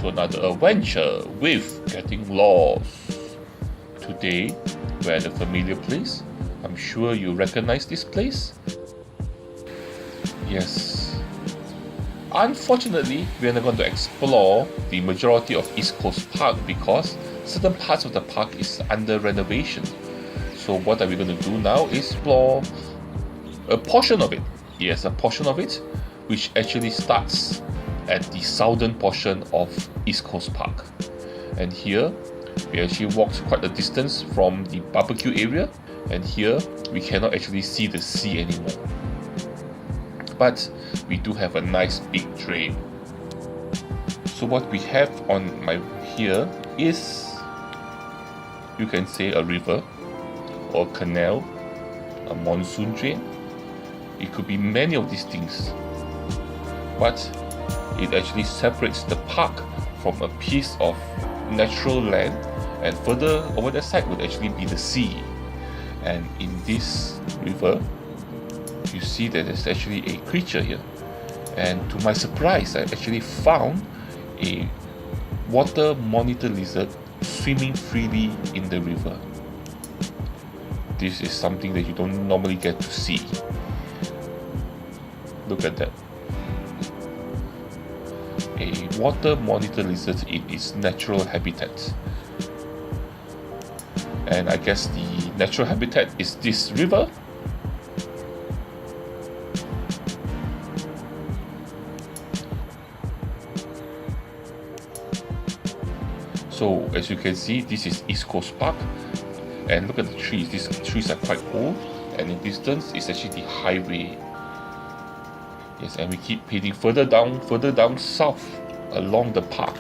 to another adventure with Getting Lost. Today, we're at a familiar place. I'm sure you recognize this place. Yes. Unfortunately, we're not going to explore the majority of East Coast Park because certain parts of the park is under renovation. So what are we going to do now is explore a portion of it. Yes, a portion of it, which actually starts at the southern portion of East Coast Park. And here, we actually walked quite a distance from the barbecue area, and here we cannot actually see the sea anymore. But we do have a nice big trail. So what we have on my here is, you can say, a river or canal, a monsoon drain. It could be many of these things, but it actually separates the park from a piece of natural land, and further over that side would actually be the sea. And in this river, you see that there's actually a creature here, and to my surprise, I actually found a water monitor lizard swimming freely in the river. This is something that you don't normally get to see. Look at that. A water monitor lizard in its natural habitat. And I guess the natural habitat is this river. So as you can see, this is East Coast Park, and look at the trees. These trees are quite old, and in distance is actually the highway. Yes, and we keep heading further down south along the park.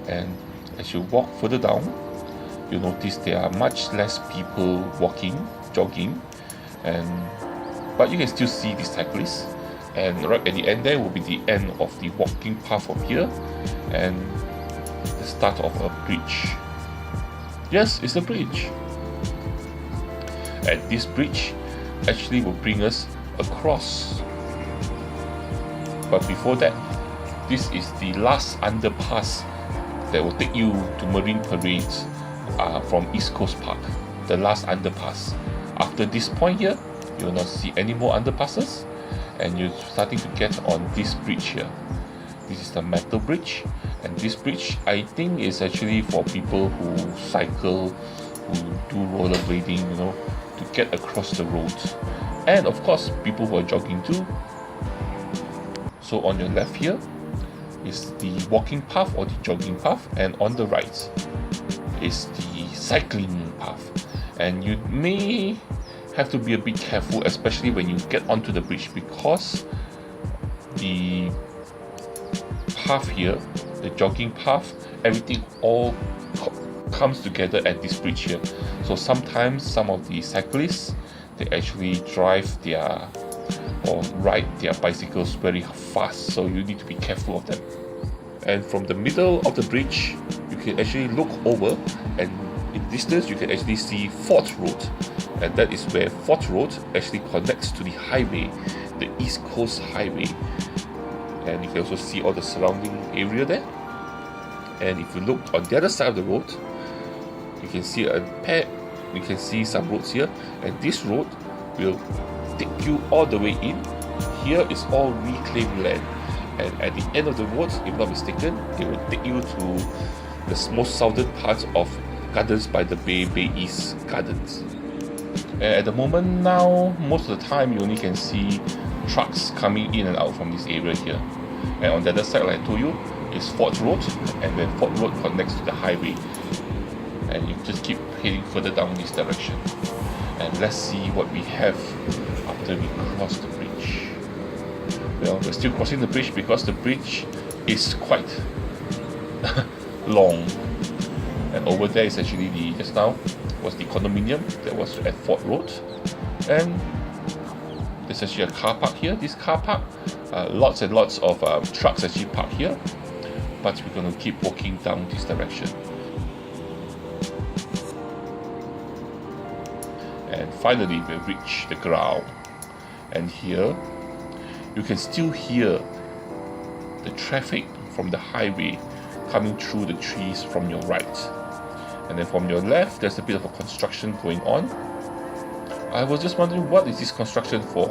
And as you walk further down, you notice there are much less people walking, jogging, but you can still see the cyclists. And right at the end there will be the end of the walking path from here, and the start of a bridge. Yes, it's a bridge. And this bridge actually will bring us across. But before that, this is the last underpass that will take you to Marine Parade from East Coast Park. The last underpass. After this point here, you will not see any more underpasses, and you're starting to get on this bridge here. This is the metal bridge, and this bridge I think is actually for people who cycle, who do rollerblading, to get across the road, and of course people who are jogging too. So on your left here is the walking path or the jogging path, and on the right is the cycling path. And you may have to be a bit careful, especially when you get onto the bridge, because the path here, the jogging path, everything all comes together at this bridge here. So sometimes some of the cyclists, they actually ride their bicycles very fast, so you need to be careful of them. And from the middle of the bridge, you can actually look over, and in distance you can actually see Fort Road, and that is where Fort Road actually connects to the highway, the East Coast Highway. And you can also see all the surrounding area there. And if you look on the other side of the road, you can see some roads here, and this road will take you all the way in. Here is all reclaimed land, and at the end of the road, if I'm not mistaken, it will take you to the most southern part of Gardens by the Bay, Bay East Gardens. And at the moment now, most of the time you only can see trucks coming in and out from this area here. And on the other side, like I told you, is Fort Road, and then Fort Road connects to the highway, and you just keep heading further down this direction. And let's see what we have after we cross the bridge. Well, we're still crossing the bridge because the bridge is quite long, and over there is actually just now was the condominium that was at Fort Road. And there's actually a car park here. This car park, lots and lots of trucks actually park here, but we're going to keep walking down this direction. And finally we reach the ground, and here you can still hear the traffic from the highway coming through the trees from your right. And then from your left, there's a bit of a construction going on. I was just wondering, what is this construction for?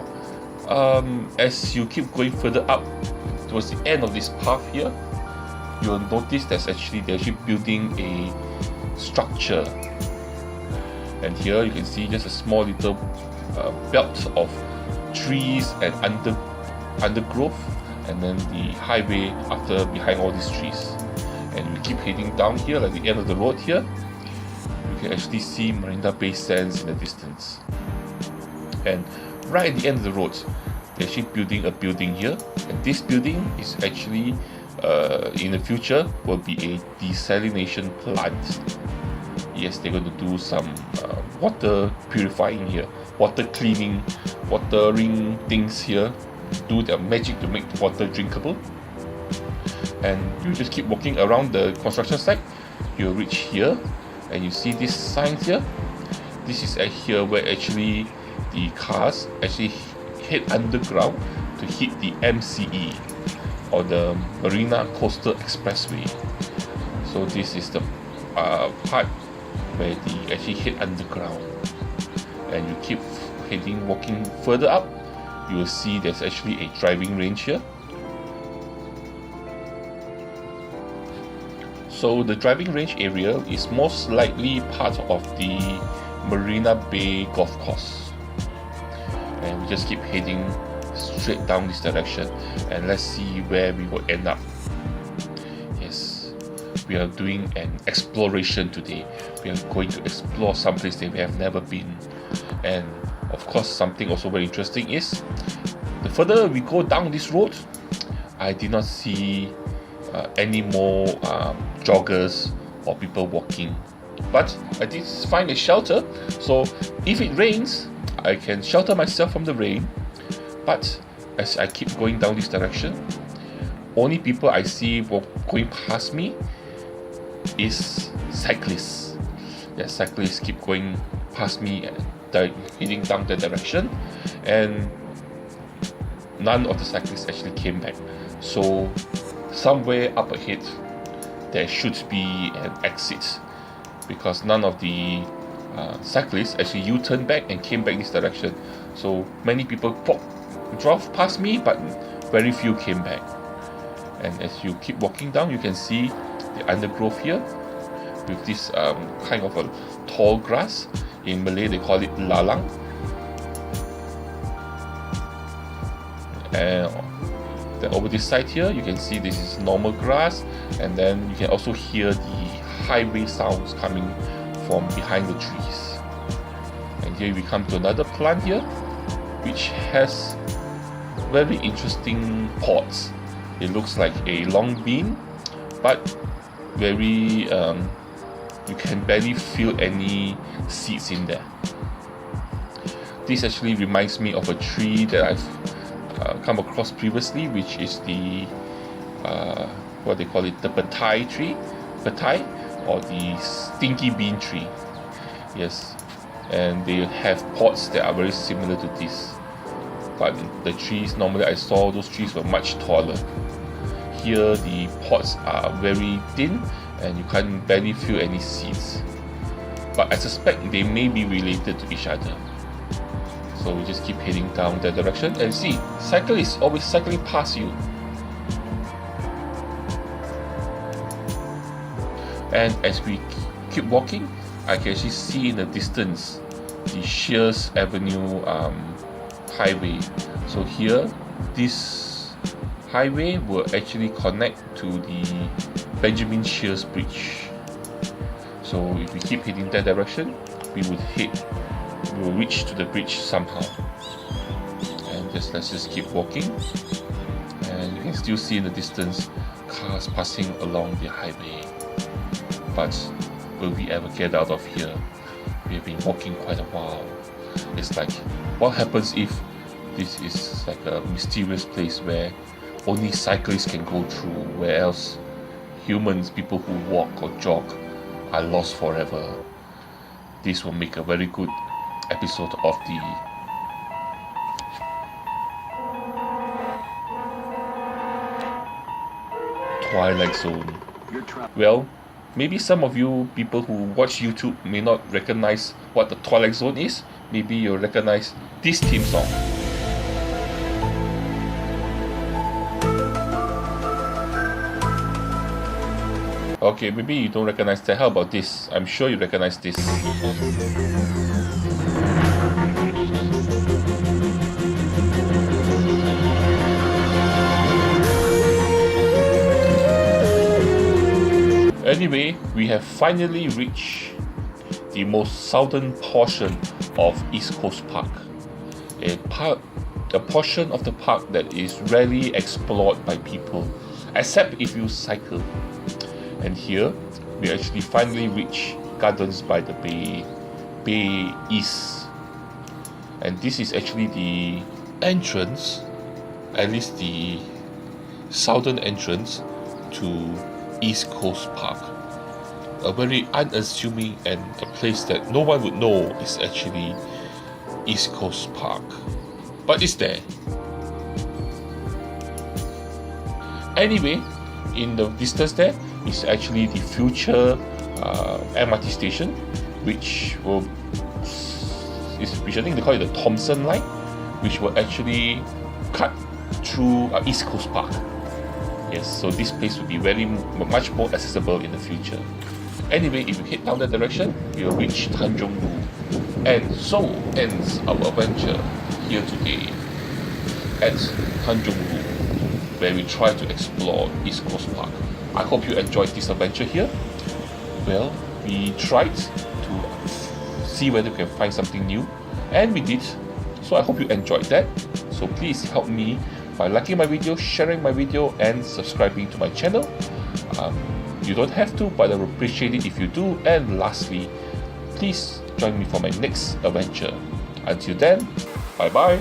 As you keep going further up towards the end of this path here, you'll notice they're actually building a structure. And here you can see just a small little belt of trees and undergrowth, and then the highway after behind all these trees. And we keep heading down here, like the end of the road here, you can actually see Marina Bay Sands in the distance. And right at the end of the road, they're actually building a building here, and this building is actually in the future will be a desalination plant. Yes, they're going to do some water purifying here, water cleaning, watering things here, do their magic to make the water drinkable. And you just keep walking around the construction site, you'll reach here, and you see this sign here. This is here where actually the cars actually head underground to hit the MCE, or the Marina Coastal Expressway. So this is the part where they actually head underground. And you keep heading, walking further up, you will see there's actually a driving range here. So the driving range area is most likely part of the Marina Bay Golf Course. And we just keep heading straight down this direction, and let's see where we will end up. Yes, we are doing an exploration today. We are going to explore some place that we have never been. And of course, something also very interesting is, the further we go down this road, I did not see any more joggers or people walking. But I did find a shelter, so if it rains, I can shelter myself from the rain. But as I keep going down this direction, only people I see going past me is cyclists. Yeah, cyclists keep going past me and heading down that direction, and none of the cyclists actually came back. So somewhere up ahead there should be an exit, because none of the cyclists actually U-turned back and came back this direction. So many people drove past me, but very few came back. And as you keep walking down, you can see the undergrowth here with this kind of a tall grass. In Malay they call it lalang. And then over this side here, you can see this is normal grass, and then you can also hear the highway sounds coming from behind the trees. And here we come to another plant here, which has very interesting pots. It looks like a long bean, but very you can barely feel any seeds in there. This actually reminds me of a tree that I've come across previously, which is the what they call it, the petai tree, petai, or the stinky bean tree. Yes, and they have pots that are very similar to this, but the trees, normally I saw those trees were much taller. Here the pots are very thin and you can't barely feel any seeds, but I suspect they may be related to each other. So we just keep heading down that direction, and see, cyclists always cycling past you. And as we keep walking, I can actually see in the distance the Shears Avenue highway. So here, this highway will actually connect to the Benjamin Shears Bridge. So if we keep heading that direction, we will reach to the bridge somehow. And let's just keep walking, and you can still see in the distance cars passing along the highway. But will we ever get out of here? We have been walking quite a while. It's like, what happens if this is like a mysterious place where only cyclists can go through, where else humans, people who walk or jog, are lost forever? This will make a very good episode of the Twilight Zone Well, maybe some of you people who watch YouTube may not recognize what the Twilight Zone is. Maybe you'll recognize this theme song. Okay, maybe you don't recognize that. How about this? I'm sure you recognize this. Anyway, we have finally reached the most southern portion of East Coast Park. A portion of the park that is rarely explored by people, except if you cycle. And here, we actually finally reach Gardens by the Bay East. And this is actually the entrance, at least the southern entrance to East Coast Park. A very unassuming and a place that no one would know is actually East Coast Park. But it's there. Anyway, in the distance there is actually the future MRT station, which I think they call it the Thomson Line, which will actually cut through East Coast Park. Yes, so this place will be much more accessible in the future. Anyway, if you head down that direction, you'll reach Tanjung Ru. And so ends our adventure here today at Tanjung Ru, where we try to explore East Coast Park. I hope you enjoyed this adventure here. Well, we tried to see whether we can find something new, and we did. So I hope you enjoyed that. So please help me by liking my video, sharing my video, and subscribing to my channel. You don't have to, but I would appreciate it if you do. And lastly, please join me for my next adventure. Until then, bye bye.